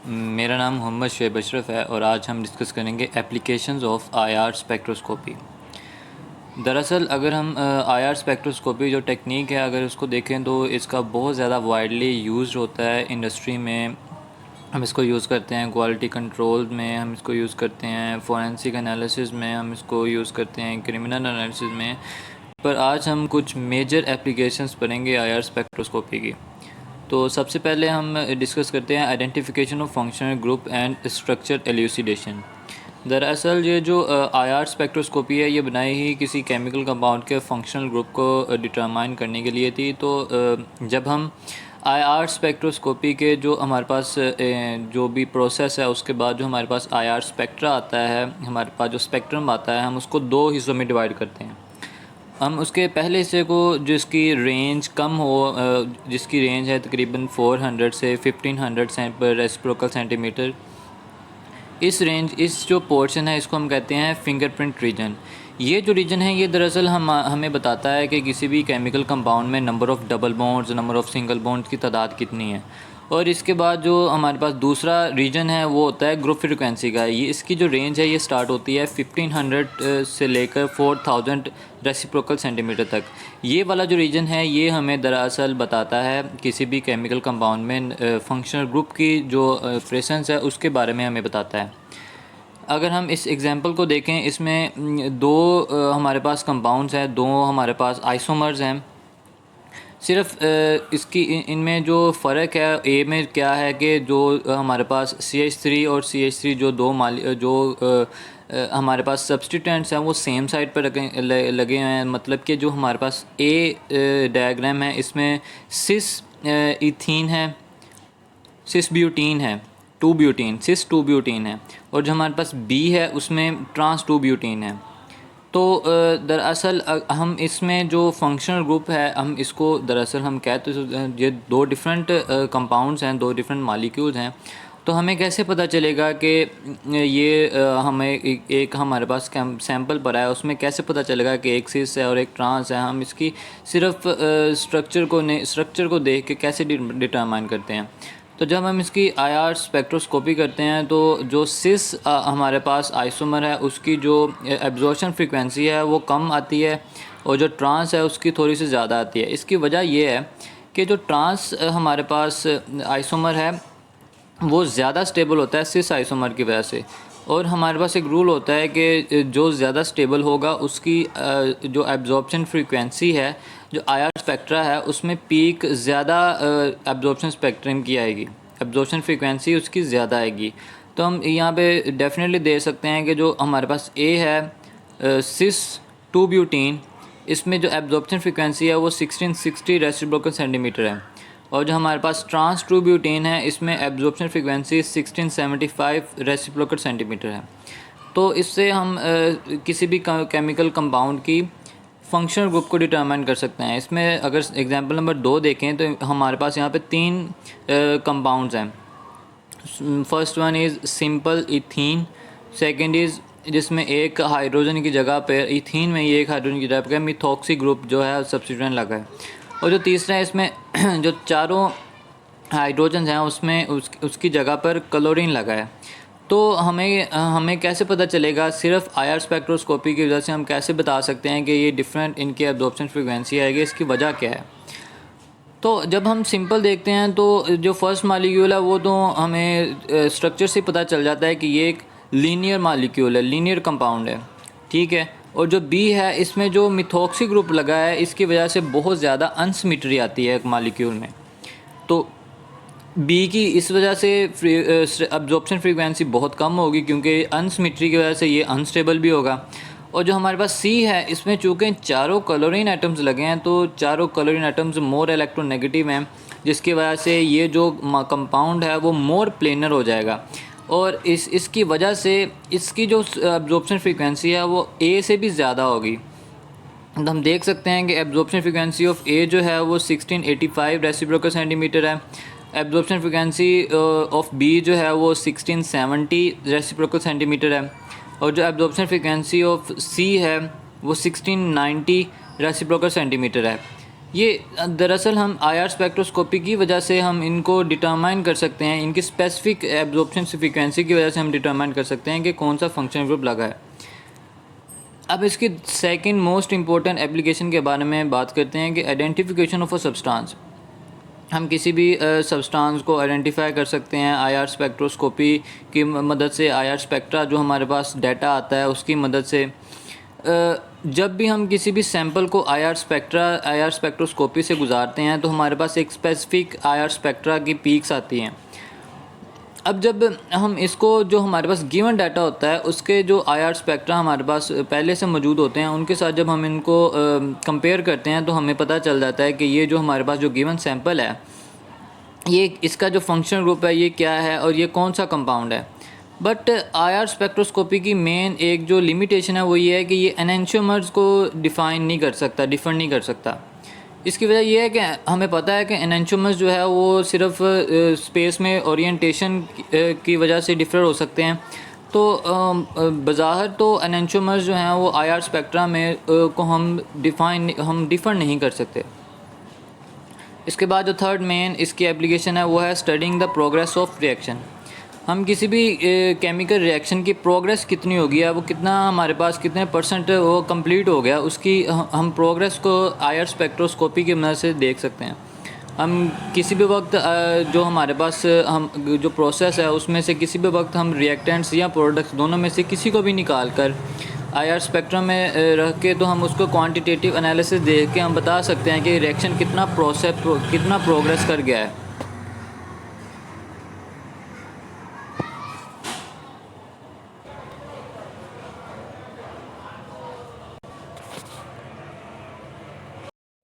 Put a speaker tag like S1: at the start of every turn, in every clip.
S1: मेरा नाम मोहम्मद शुएब अशरफ है और आज हम डिस्कस करेंगे एप्लीकेशंस ऑफ आईआर स्पेक्ट्रोस्कोपी। दरअसल अगर हम आईआर स्पेक्ट्रोस्कोपी जो टेक्निक है अगर उसको देखें तो इसका बहुत ज़्यादा वाइडली यूज़ होता है इंडस्ट्री में। हम इसको यूज़ करते हैं क्वालिटी कंट्रोल में, हम इसको यूज़ करते हैं फोरेंसिक एनालिसिस में, हम इसको यूज़ करते हैं क्रिमिनल एनालिसिस में। पर आज हम कुछ मेजर एप्लीकेशंस पढ़ेंगे आईआर स्पेक्ट्रोस्कोपी की। तो सबसे पहले हम डिस्कस करते हैं identification of functional group and structure एल्यूसिडेशन। दरअसल ये जो आईआर स्पेक्ट्रोस्कोपी है ये बनाई ही किसी केमिकल कंपाउंड के फंक्शनल ग्रुप को डिटरमाइन करने के लिए थी। तो जब हम आईआर स्पेक्ट्रोस्कोपी के जो हमारे पास जो भी प्रोसेस है उसके बाद जो हमारे पास आईआर स्पेक्ट्रा आता है, हमारे पास जो स्पेक्ट्रम आता है, हम उसको दो हिस्सों में डिवाइड करते हैं। हम उसके पहले हिस्से को जिसकी रेंज कम हो, जिसकी रेंज है तकरीबन 400 से 1500 पर रेसिप्रोकल सेंटीमीटर, इस रेंज इस जो पोर्शन है इसको हम कहते हैं फिंगरप्रिंट रीजन। ये जो रीजन है ये दरअसल हमें बताता है कि किसी भी केमिकल कंपाउंड में number of double bonds, number of single bonds की तादाद कितनी है। और इसके बाद जो हमारे पास दूसरा रीजन है वो होता है ग्रुप फ्रिक्वेंसी का। ये इसकी जो रेंज है ये स्टार्ट होती है 1500 से लेकर 4000 रेसिप्रोकल सेंटीमीटर तक। ये वाला जो रीजन है ये हमें दरअसल बताता है किसी भी केमिकल कंपाउंड में फंक्शनल ग्रुप की जो प्रेजेंस है उसके बारे में हमें बताता है। अगर हम इस एग्जांपल को देखें, इसमें दो हमारे पास कंपाउंड्स हैं, दो हमारे पास आइसोमर्स हैं। सिर्फ इसकी इनमें जो फ़र्क है ए में क्या है कि जो हमारे पास CH3 और CH3 जो हमारे पास सब्सटीट्यूएंट्स हैं वो सेम साइड पर लगे हुए हैं। मतलब कि जो हमारे पास ए डायग्राम है इसमें सिस इथीन है, सिस ब्यूटीन है, सिस 2 ब्यूटीन है, और जो हमारे पास बी है उसमें ट्रांस 2 ब्यूटीन है। तो दरअसल हम इसमें जो फंक्शनल ग्रुप है हम इसको दरअसल हम कहते हैं ये दो डिफरेंट कंपाउंड्स हैं, दो डिफरेंट मालिक्यूल्स हैं। तो हमें कैसे पता चलेगा कि ये हमें एक हमारे पास सैंपल पड़ा है उसमें कैसे पता चलेगा कि एक सिस है और एक ट्रांस है। हम इसकी सिर्फ स्ट्रक्चर को देख के कैसे डिटरमाइन करते हैं। तो जब हम इसकी आईआर स्पेक्ट्रोस्कोपी करते हैं तो जो सिस हमारे पास आइसोमर है उसकी जो एब्जॉर्प्शन फ्रीक्वेंसी है वो कम आती है और जो ट्रांस है उसकी थोड़ी सी ज़्यादा आती है। इसकी वजह ये है कि जो ट्रांस हमारे पास आइसोमर है वो ज़्यादा स्टेबल होता है सिस आइसोमर की वजह से। और हमारे पास एक रूल होता है कि जो ज़्यादा स्टेबल होगा उसकी जो एब्जॉर्प्शन फ्रीक्वेंसी है, जो आईआर स्पेक्ट्रा है उसमें पीक ज़्यादा एब्जॉर्प्शन स्पेक्ट्रम की आएगी, एब्जॉर्प्शन फ्रीक्वेंसी उसकी ज़्यादा आएगी। तो हम यहाँ पे डेफिनेटली दे सकते हैं कि जो हमारे पास ए है सिस 2 ब्यूटीन, इसमें जो एब्जॉर्प्शन फ्रीक्वेंसी है वो 1660 रेसिप्रोकल सेंटीमीटर है, और जो हमारे पास ट्रांस 2 ब्यूटीन है इसमें एब्जॉर्प्शन फ्रीक्वेंसी 1675 रेसिप्रोकल सेंटीमीटर है। तो इससे हम किसी भी केमिकल कंपाउंड की फंक्शनल ग्रुप को डिटरमाइन कर सकते हैं। इसमें अगर एग्जांपल नंबर 2 देखें तो हमारे पास यहाँ पे 3 कंपाउंड्स हैं। First one is simple ethene, second is जिसमें एक हाइड्रोजन की जगह पे इथीन में ये एक हाइड्रोजन की जगह पे मिथॉक्सी ग्रुप जो है सब्स्टिट्यूएंट लगा है, और जो तीसरा है इसमें जो चारों हाइड्रोजन हैं उसमें उसकी जगह पर क्लोरीन लगा है। तो हमें कैसे पता चलेगा? सिर्फ आईआर स्पेक्ट्रोस्कोपी की वजह से हम कैसे बता सकते हैं कि ये डिफरेंट इनकी एब्जॉर्प्शन फ्रीक्वेंसी आएगी, इसकी वजह क्या है? तो जब हम सिंपल देखते हैं तो जो फर्स्ट मालिक्यूल है वो तो हमें स्ट्रक्चर से पता चल जाता है कि ये एक लीनियर मालिक्यूल है, लीनियर कंपाउंड है, ठीक है। और जो बी है इसमें जो मिथॉक्सी ग्रुप लगा है इसकी वजह से बहुत ज़्यादा अनसिमेट्री आती है एक मालिक्यूल में। तो बी की इस वजह से एब्जॉर्प्शन फ्रीक्वेंसी बहुत कम होगी क्योंकि अनसिमेट्री की वजह से ये अनस्टेबल भी होगा। और जो हमारे पास सी है इसमें चूँकि चारों क्लोरीन एटम्स लगे हैं तो चारों क्लोरीन एटम्स मोर इलेक्ट्रोनेगेटिव हैं, जिसकी वजह से ये जो कंपाउंड है वो मोर प्लेनर हो जाएगा, और इसकी वजह से इसकी जो एब्जॉर्प्शन फ्रीक्वेंसी है वो ए से भी ज़्यादा होगी। तो हम देख सकते हैं कि एब्जॉर्प्शन फ्रीक्वेंसी ऑफ ए जो है वो 1685 रेसिप्रोकल सेंटीमीटर है, एब्जॉर्प्शन फ्रीक्वेंसी ऑफ बी जो है वो 1670 रेसिप्रोकल सेंटीमीटर है, और जो एब्जॉर्प्शन फ्रीक्वेंसी ऑफ सी है वो 1690 रेसिप्रोकल सेंटीमीटर है। ये दरअसल हम आईआर स्पेक्ट्रोस्कोपी की वजह से हम इनको डिटरमाइन कर सकते हैं, इनकी स्पेसिफिक एब्जॉर्प्शन फ्रीक्वेंसी की वजह से हम डिटरमाइन कर सकते हैं कि कौन सा फंक्शनल ग्रुप लगा है। अब इसकी सेकंड मोस्ट इम्पोर्टेंट एप्लीकेशन के बारे में बात करते हैं कि आइडेंटिफिकेशन ऑफ अ सब्सटेंस। हम किसी भी सब्सटेंस को आइडेंटिफाई कर सकते हैं आईआर स्पेक्ट्रोस्कोपी की मदद से, आईआर स्पेक्ट्रा जो हमारे पास डाटा आता है उसकी मदद से। जब भी हम किसी भी सैंपल को आईआर स्पेक्ट्रोस्कोपी से गुजारते हैं तो हमारे पास एक स्पेसिफिक आईआर स्पेक्ट्रा की पीक्स आती हैं। अब जब हम इसको, जो हमारे पास गिवन डाटा होता है उसके जो आईआर स्पेक्ट्रा हमारे पास पहले से मौजूद होते हैं उनके साथ जब हम इनको कंपेयर करते हैं तो हमें पता चल जाता है कि ये जो हमारे पास जो गिवन सैंपल है, ये इसका जो फंक्शनल ग्रुप है ये क्या है और ये कौन सा कंपाउंड है। बट आईआर स्पेक्ट्रोस्कोपी की मेन एक जो लिमिटेशन है वो ये है कि ये एनेंटियोमर्स को डिफ़ाइन नहीं कर सकता, डिफरेंट नहीं कर सकता। इसकी वजह यह है कि हमें पता है कि एनेंटियोमर्स जो है वो सिर्फ स्पेस में ओरिएंटेशन की वजह से डिफर हो सकते हैं। तो बज़ाहिर तो एनेंटियोमर्स जो हैं वो आईआर स्पेक्ट्रा में को हम डिफर नहीं कर सकते। इसके बाद जो थर्ड मेन इसकी एप्लीकेशन है वो है studying the progress of reaction. हम किसी भी केमिकल रिएक्शन की प्रोग्रेस कितनी होगी है, वो कितना हमारे पास कितने परसेंट वो कंप्लीट हो गया, उसकी हम प्रोग्रेस को आईआर स्पेक्ट्रोस्कोपी की मदद से देख सकते हैं। हम किसी भी वक्त जो हमारे पास हम जो प्रोसेस है उसमें से किसी भी वक्त हम रिएक्टेंट्स या प्रोडक्ट्स दोनों में से किसी को भी निकाल कर आईआर स्पेक्ट्रम में रख के तो हम उसको क्वांटिटेटिव एनालिसिस देख के हम बता सकते हैं कि रिएक्शन कितना प्रोग्रेस कर गया है।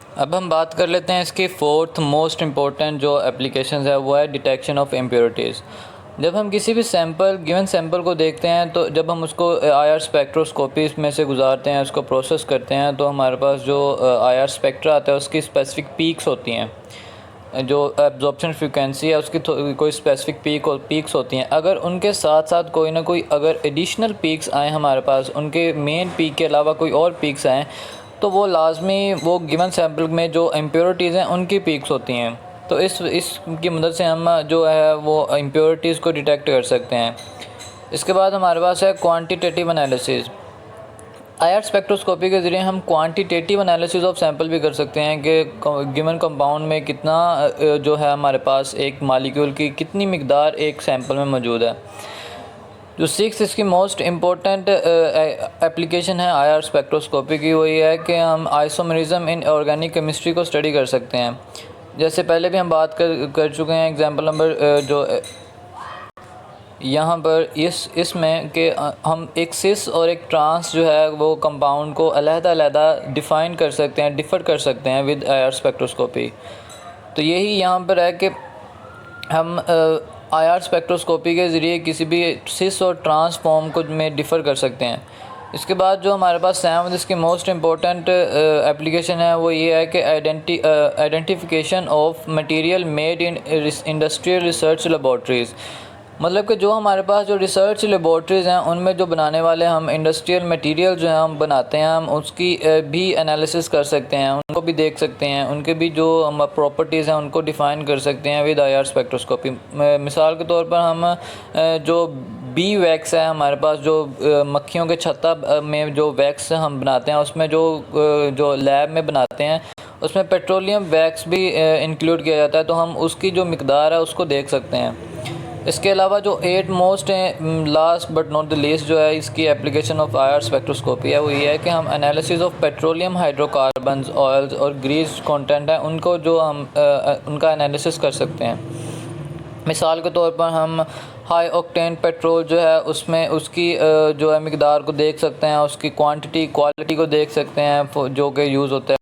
S1: अब हम बात कर लेते हैं इसकी फोर्थ मोस्ट इम्पोर्टेंट जो एप्लीकेशन है वो है डिटेक्शन ऑफ इम्प्योरिटीज़। जब हम किसी भी गिवन सैंपल को देखते हैं तो जब हम उसको आईआर स्पेक्ट्रोस्कोपी में से गुजारते हैं, उसको प्रोसेस करते हैं, तो हमारे पास जो आईआर स्पेक्ट्रा आता है उसकी स्पेसिफिक पीक्स होती हैं। जो एब्जॉर्प्शन फ्रीक्वेंसी है उसकी कोई स्पेसिफिक पीक्स होती हैं। अगर उनके साथ साथ कोई ना कोई अगर एडिशनल पीक्स आए हमारे पास, उनके मेन पीक के अलावा कोई और पीक्स आएँ, तो वो लाजमी वो गिवन सैंपल में जो इम्प्योरिटीज़ हैं उनकी पीक्स होती हैं। तो इसकी मदद से हम जो है वो इम्प्योरिटीज़ को डिटेक्ट कर सकते हैं। इसके बाद हमारे पास है क्वांटिटेटिव एनालिसिस। आईआर स्पेक्ट्रोस्कोपी के ज़रिए हम क्वांटिटेटिव एनालिसिस ऑफ सैंपल भी कर सकते हैं कि गिवन कंपाउंड में कितना जो है हमारे पास एक मालिक्यूल की कितनी मिकदार एक सैंपल में मौजूद है। जो सिक्स इसकी मोस्ट इम्पोर्टेंट एप्लीकेशन है आईआर स्पेक्ट्रोस्कोपी की, वो ये है कि हम आइसोमरिज्म इन ऑर्गेनिक केमिस्ट्री को स्टडी कर सकते हैं। जैसे पहले भी हम बात कर चुके हैं, एग्जांपल नंबर जो यहाँ पर इसमें कि हम एक सिस और एक ट्रांस जो है वो कंपाउंड को अलहदा डिफ़ाइन कर सकते हैं, डिफ़र कर सकते हैं विद आईआर स्पेक्ट्रोस्कोपी। तो यही यहाँ पर है कि हम आईआर स्पेक्ट्रोस्कोपी के ज़रिए किसी भी सिस और ट्रांस फॉर्म को में डिफ़र कर सकते हैं। इसके बाद जो हमारे पास सेवंथ इसकी मोस्ट इम्पोर्टेंट एप्लीकेशन है वो ये है कि identification of material made in industrial research laboratories. मतलब कि जो हमारे पास जो रिसर्च लेबॉर्ट्रीज़ हैं उनमें जो बनाने वाले हम इंडस्ट्रियल मटेरियल जो है हम बनाते हैं, हम उसकी भी एनालिसिस कर सकते हैं, उनको भी देख सकते हैं, उनके भी जो हम प्रॉपर्टीज़ हैं उनको डिफ़ाइन कर सकते हैं विद आईआर स्पेक्ट्रोस्कोपी। मिसाल के तौर पर हम जो बी वैक्स है हमारे पास, जो मक्खियों के छत्ता में जो वैक्स हम बनाते हैं उसमें जो लैब में बनाते हैं उसमें पेट्रोलियम वैक्स भी इंक्लूड किया जाता है, तो हम उसकी जो मिकदार है उसको देख सकते हैं। इसके अलावा जो 8 मोस्ट हैं, last but not the least जो है इसकी एप्लीकेशन ऑफ आईआर स्पेक्ट्रोस्कोपी है वो ये है कि हम analysis of petroleum hydrocarbons, oils और ग्रीस कंटेंट है उनको जो हम उनका एनालिसिस कर सकते हैं। मिसाल के तौर पर हम हाई ऑक्टेन पेट्रोल जो है उसमें उसकी जो है मिकदार को देख सकते हैं, उसकी क्वांटिटी क्वालिटी को देख सकते हैं जो कि यूज़ होता है